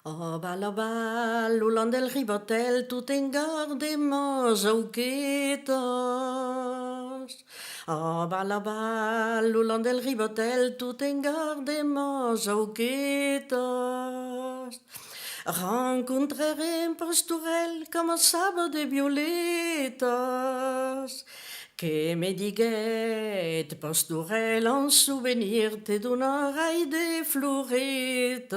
Oh balabal, l'ulan del ribotel, tu t'engardemos auquetos. Oh balabal, l'ulan del ribotel, tu t'engardemos auquetos. Rencontrarem pastorel com el saba de violetes, que me diguet pastorel en souvenir te donarai de floretes.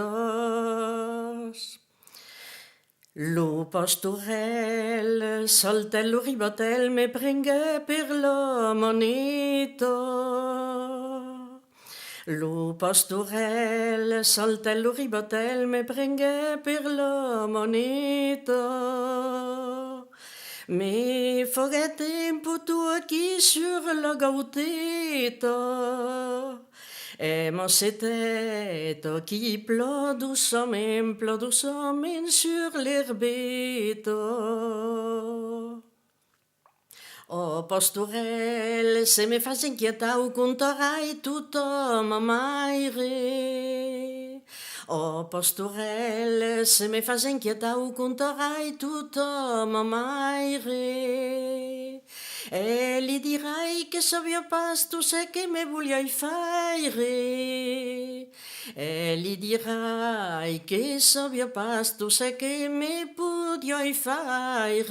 Lo pastorel saltel lo ribatel me prengué per la moneta. Lo pastorel saltel lo ribatel me prengué per la moneta. Me fagué tempo tu aquí sur la gauteta. Et mon c'était qui pleut doucement sur l'herbette. Oh pastorel, se me fas inquietar, ho contarai tothom a maire. Oh pastorel, se me fas inquietar, ho contarai tothom a maire. E li dirai que sabia pas tu sé que me voliai faire. E li dirai que sabia pas tu sé que me podiai faire.